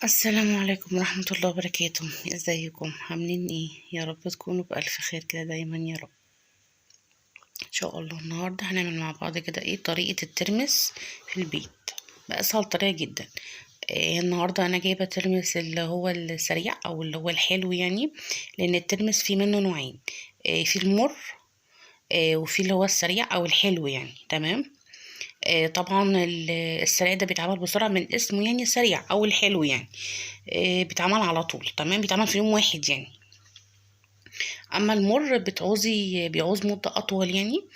السلام عليكم ورحمة الله وبركاته. ازيكم عاملين ايه؟ يا رب تكونوا بألف خير كده دايما يا رب ان شاء الله. النهاردة هنعمل مع بعض كده ايه طريقة الترمس في البيت بأسهل طريقة جدا. النهاردة انا جايبة ترمس اللي هو السريع او اللي هو الحلو يعني، لان الترمس فيه منه نوعين. في المر، وفي اللي هو السريع او الحلو يعني. تمام. طبعا السريع ده بيتعمل بسرعة من اسمه يعني سريع او الحلو يعني. بيتعمل على طول. تمام، بيتعمل في يوم واحد يعني. اما المر بيعوز مدة اطول يعني.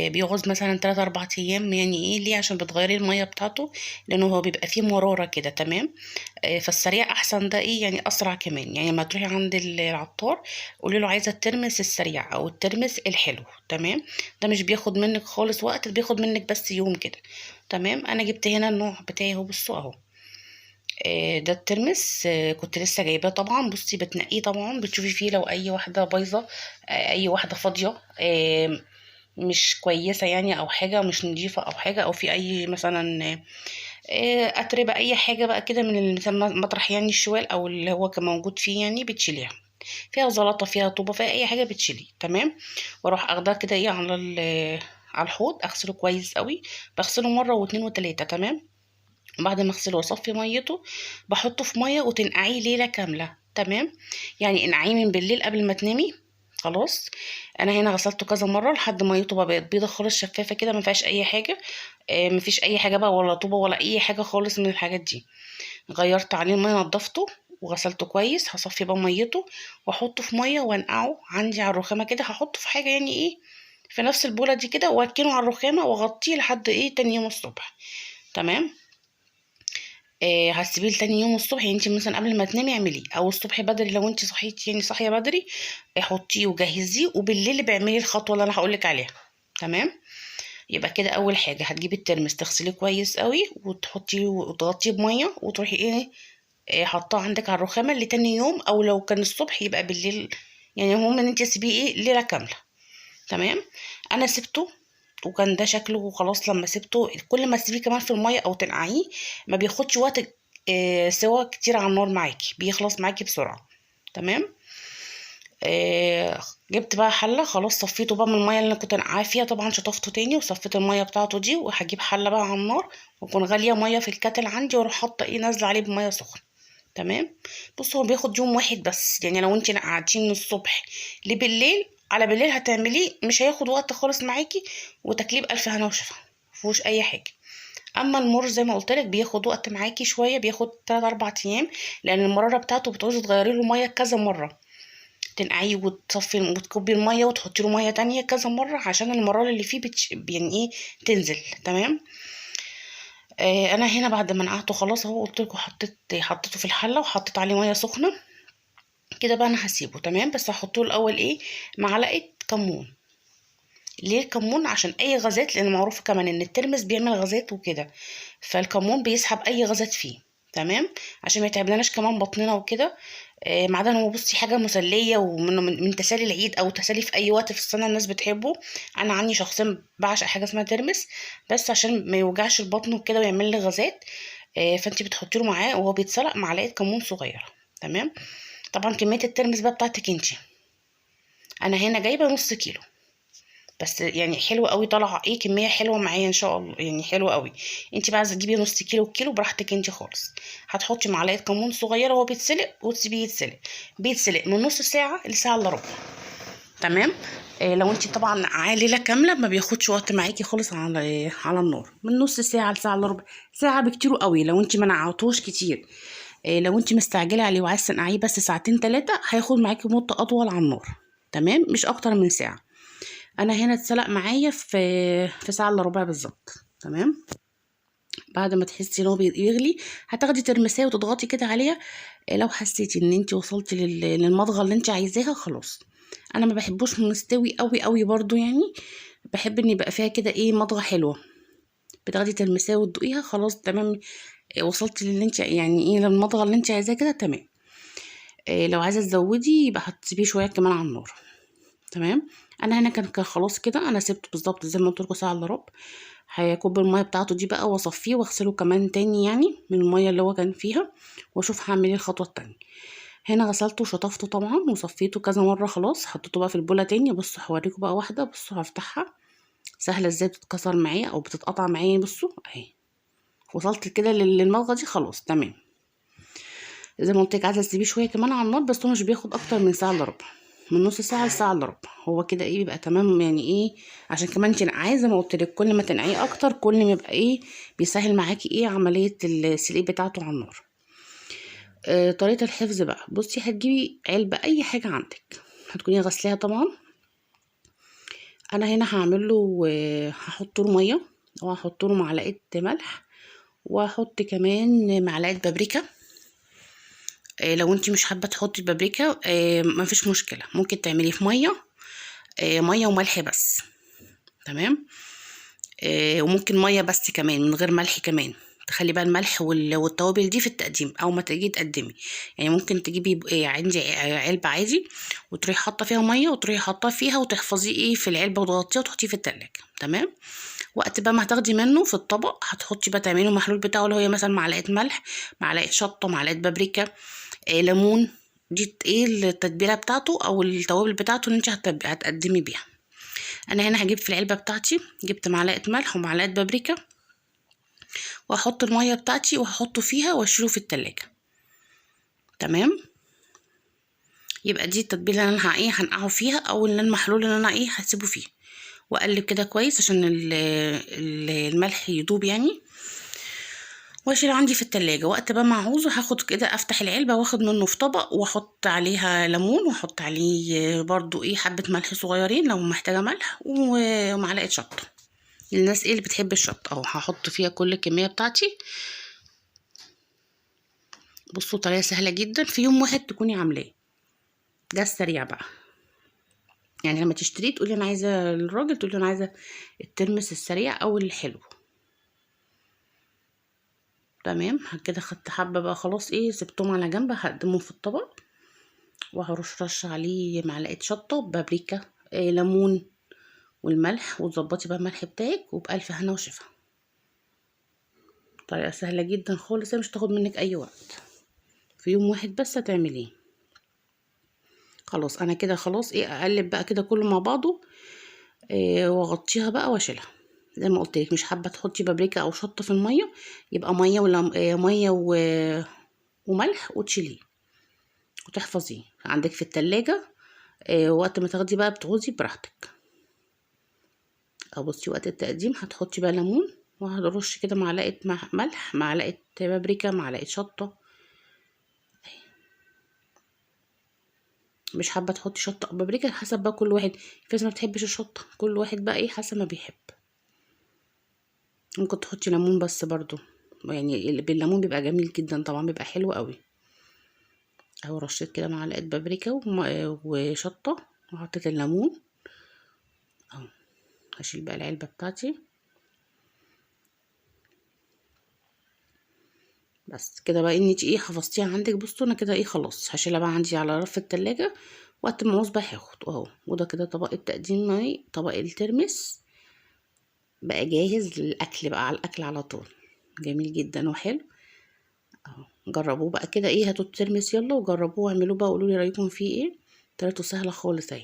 بيعوز مثلا 3 4 ايام يعني. ايه ليه؟ عشان بتغيري المية بتاعته، لانه هو بيبقى فيه مرارة كده. تمام. فالسريع احسن ده ايه يعني، اسرع كمان يعني. لما تروحي عند العطار قولي له عايزة الترمس السريع او الترمس الحلو. تمام. ده مش بياخد منك خالص وقت، بياخد منك بس يوم كده. تمام. انا جبت هنا النوع بتاعي اهو، بصوا اهو. ده الترمس. كنت لسه جايباه طبعا. بصي بتنقيه طبعا، بتشوفي فيه لو اي واحده بايظه، اي واحده فاضيه، مش كويسه يعني، او حاجه مش نظيفه، او حاجه، او في اي مثلا اتربه، اي حاجه بقى كده من مطرح يعني الشوال او اللي هو كان موجود فيه يعني، بتشيليها. فيها زلطه، فيها طوبه، فيها اي حاجه بتشيليه. تمام. واروح اخدها كده ايه على الحوض، اغسله كويس قوي. بغسله مره واتنين وتلاته. تمام. بعد ما اغسله واصفي ميته، بحطه في ميه وتنقعيه ليله كامله. تمام. يعني انقعيه من بالليل قبل ما تنامي. خلاص. انا هنا غسلته كذا مره لحد ميته بقى بقت بيضه خالص، شفافه كده، ما فيهاش اي حاجه. ما فيش اي حاجه بقى، ولا طوبه ولا اي حاجه خالص من الحاجات دي. غيرت عليه الميه، نضفته وغسلته كويس. هصفي بقى ميته واحطه في ميه وانقعه عندي على الرخامه كده. هحطه في حاجه يعني ايه، في نفس البوله دي كده، واركنه على الرخامه واغطيه لحد ايه تاني يوم الصبح. تمام. هتسيبيه لتاني يوم الصبح يعني. انت مثلا قبل ما تنامي اعمليه، او الصبح بدري لو انت صحيتي يعني صاحيه بدري، حطيه وجهزيه، وبالليل بعملي الخطوه اللي انا هقولك عليها. تمام. يبقى كده اول حاجه هتجيبي الترمس، تغسليه كويس قوي وتحطيه وتغطيه بميه، وتروحي ايه، حطاه عندك على الرخامه لتاني يوم، او لو كان الصبح يبقى بالليل. يعني المهم ان انت تسيبيه ايه ليله كامله. تمام. انا سبته وكان ده شكله خلاص. لما سبته، كل ما تسيبيه كمان في الميه او تنقعيه ما بياخدش وقت سوا كتير على النار معاكي، بيخلص معاكي بسرعه. تمام. جبت بقى حله، خلاص صفيته بقى من الميه اللي انا كنت نقعاه فيها. طبعا شطفته تاني وصفيت الميه بتاعته دي، وهجيب حله بقى على النار، واكون غاليه ميه في الكاتل عندي، واروح حاطه ايه نازله عليه بميه سخنه. تمام. بص هو بياخد يوم واحد بس يعني. لو انت قعدتيه من الصبح لبالليل، على بالليل هتعمليه، مش هياخد وقت خالص معاكي، وتكليب الف هنا وشفا، مفيهوش اي حاجه. اما المر زي ما قلت لك بياخد وقت معاكي شويه، بياخد 3 4 ايام، لان المراره بتاعته بتعوزي تغيري له ميه كذا مره. تنقعيه وتصفي وتكبي الميه وتحطي له ميه تانية كذا مره، عشان المراره اللي فيه يعني ايه تنزل. تمام. انا هنا بعد ما نقعته خلاص اهو، قلت لكم حطيته في الحله وحطيت عليه ميه سخنه كده. بقى انا هسيبه. تمام. بس هحط له الاول ايه، معلقه كمون. ليه الكمون؟ عشان اي غازات، لان معروف كمان ان الترمس بيعمل غازات وكده، فالكمون بيسحب اي غازات فيه. تمام. عشان ما يتعبلناش كمان بطننا وكده. معدن هو بصي حاجه مسليه، ومن تسالي العيد او تسالي في اي وقت في السنه الناس بتحبه. انا عني شخصيا بعشق حاجه اسمها ترمس، بس عشان ما يوجعش البطن وكده ويعمل لي غازات. فانت بتحطي له معاه وهو بيتسلق معلقه كمون صغيره. تمام. طبعا كميه الترمس بقى بتاعتك انت. انا هنا جايبه نص كيلو بس يعني. حلو قوي، طالعه ايه كميه حلوه معايا ان شاء الله يعني، حلوه قوي. انت بقى عايزه تجيبي نص كيلو، كيلو براحتك انت خالص. هتحطي معلقه كمون صغيره وهو بيتسلق، وتسيبيه يتسلق. بيتسلق من نص ساعه لساعه الا ربع. تمام. لو انت طبعا عاليه كامله ما بياخدش وقت معاكي خالص على النار، من نص ساعه لساعه الا ربع. ساعه بكتير قوي لو انت ما نقعتوش كتير. لو انت مستعجله عليه وعايزه تنقعيه بس ساعتين 3، هياخد معاكي مده اطول على النار. تمام، مش اكتر من ساعه. انا هنا اتسلق معايا في ساعه الا ربع بالظبط. تمام. بعد ما تحسي ان هو بيغلي، هتاخدي ترمسيه وتضغطي كده عليها. لو حسيتي ان انت وصلتي للمضغه اللي انت عايزاها خلاص. انا ما بحبوش مستوي قوي قوي برضو يعني. بحب ان يبقى فيها كده ايه مضغه حلوه. بتاخدي ترمسيه وتدوقيها خلاص. تمام. وصلتي للي انت يعني ايه للمضغه اللي انت عايزاها كده. تمام. لو عايزه تزودي يبقى هتسيبيه شويه كمان على النار. تمام. انا هنا كان خلاص كده. انا سبته بالظبط زي ما قلت لكم ساعه الا ربع. هكب الميه بتاعته دي بقى واصفيه واغسله كمان تاني يعني من الميه اللي هو كان فيها، واشوف هعمل ايه الخطوه التانية. هنا غسلته وشطفته طبعا وصفيته كذا مره، خلاص حطيته بقى في البوله تاني. بصوا هوريكم بقى واحده، بصوا هفتحها سهله ازاي بتتكسر معايا او بتتقطع معايا. بصوا اهي وصلت كده للمضغه دي، خلاص تمام. زي ما قلت لك عايزه تسيبيه شويه كمان على النار، بس هو مش بياخد اكتر من ساعه الا ربع، من نص ساعه لساعه الا ربع. هو كده ايه بيبقى تمام يعني ايه، عشان كمان تنقعيه زي ما قلت لك، كل ما تنقعيه اكتر كل ما يبقى ايه بيسهل معاكي ايه عمليه السلق بتاعته على النار. طريقه الحفظ بقى، بصي هتجيبي علبه اي حاجه عندك هتكوني غسلاها طبعا. انا هنا هعمل له هحط له ميه وهحط له معلقه ملح وهحط كمان معلقه بابريكا. لو انت مش حابه تحطي البابريكا مفيش مشكله، ممكن تعمليه في ميه وملح بس، تمام. وممكن ميه بس كمان من غير ملح كمان. تخلي بقى الملح والتوابل دي في التقديم او ما تيجي تقدمي، يعني ممكن تجيبي عندي علبه عادي وتروحي حاطه فيها ميه وتروحي حاطاه فيها وتحفظيه ايه في العلبه وتغطيها وتحطيه في التلاجة، تمام. وقت بقى ما هتاخدي منه في الطبق هتحطي بقى تعملي المحلول بتاعه اللي هو مثلا معلقه ملح، معلقه شطه، معلقه بابريكا، ليمون. دي ايه التتبيله بتاعته او التوابل بتاعته اللي انت هتقدمي بيها. انا هنا هجيب في العلبه بتاعتي جبت معلقه ملح ومعلقه بابريكا، واحط الميه بتاعتي وهحطه فيها واشيله في التلاجة، تمام. يبقى دي التتبيله اللي انا هنقعه فيها او المحلول اللي انا هسيبه فيه، واقلب كده كويس عشان الملح يدوب يعني، واشيل عندي في التلاجة. وقت بقى ما اعوزه هاخد كده افتح العلبة واخد منه في طبق واحط عليها ليمون واحط عليه برضو ايه حبة ملح صغيرين لو محتاجة ملح ومعلقة شطة. الناس ايه اللي بتحب الشطة اهو هحط فيها كل الكمية بتاعتي. بصوا طريقة سهلة جدا في يوم واحد تكوني عاملاه، ده السريع بقى. يعني لما تشتريه تقولي انا عايزة، الراجل تقولي انا عايزة الترمس السريع او الحلو، تمام. كده خدت حبة بقى خلاص ايه سبتهم على جنب، هقدمهم في الطبق وهرش عليه معلقة شطة، بابريكا، ليمون والملح، وتظبطي بقى الملح بتاعك وبألف هنا وشفا. طريقة سهلة جدا خالص، مش تاخد منك اي وقت، في يوم واحد بس هتعمليه. خلاص انا كده خلاص ايه اقلب بقى كده كله مع بعضه واغطيها بقى واشيلها. زي ما قلت لك مش حابه تحطي بابريكا او شطه في الميه، يبقى ميه ولا ميه وملح وتشيليه وتحفظيه عندك في التلاجة. وقت ما تاخدي بقى بتعوزي براحتك. او بصي وقت التقديم هتحطي بقى ليمون وهرش كده معلقه ملح، معلقه بابريكا، معلقه شطه. مش حابه تحطي شطه او بابريكا حسب بقى كل واحد، في ناس ما بتحبش الشطه، كل واحد بقى ايه حسب ما بيحب. ممكن تحطي ليمون بس برضو، يعني اللي بالليمون بيبقى جميل جدا طبعا، بيبقى حلو قوي. اهو رشيت كده معلقه بابريكا وشطه وحطيت الليمون اهو. هشيل بقى العلبه بتاعتي بس كده بقى انك ايه حفظتيها عندك. بصوا انا كده ايه خلاص هشيلها بقى عندي على رف التلاجة، وقت ما عاوز بقى هاخد اهو. وده كده طبق التقديم معي، طبق الترمس بقى جاهز للاكل بقى، على الاكل على طول، جميل جدا وحلو اهو. جربوه بقى كده ايه، هاتوا الترمس يلا وجربوه واعملوه بقى وقولوا لي رايكم فيه ايه. طريقته سهله خالص اهي.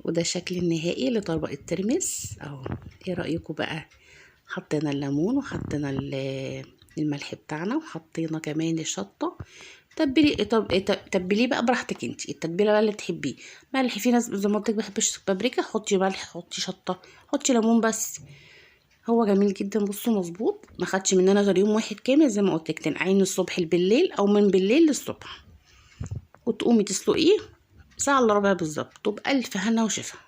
وده الشكل النهائي لطبق الترمس اهو. ايه رايكم بقى؟ حطينا الليمون وحطينا الملح بتاعنا وحطينا كمان الشطه. تبليه بقى براحتك انت، التتبيله بقى اللي تحبيه. ملح، في ناس زي ما قلت لك بحبش بابريكا، حطي ملح، حطي شطه، حطي ليمون بس. هو جميل جدا بصوا مظبوط، ما خدش مننا غير يوم واحد كامل. زي ما قلت لك تنقعيه من الصبح بالليل او من بالليل للصبح، وتقومي تسلقيه ساعه الا ربع بالظبط، وبألف هنا وشفا.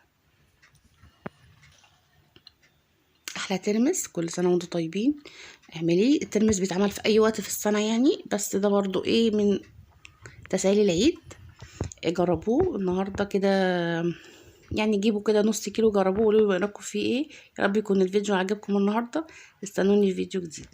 احلى ترمس، كل سنه وانتم طيبين. اعمليه، الترمس بيتعمل في اي وقت في السنه يعني، بس ده برضو ايه من تسالي العيد. جربوه النهارده كده، يعني جيبوا كده نص كيلو جربوه وقولوا لي رايكم فيه ايه. يا رب يكون الفيديو عجبكم النهارده، استنوني في فيديو جديد.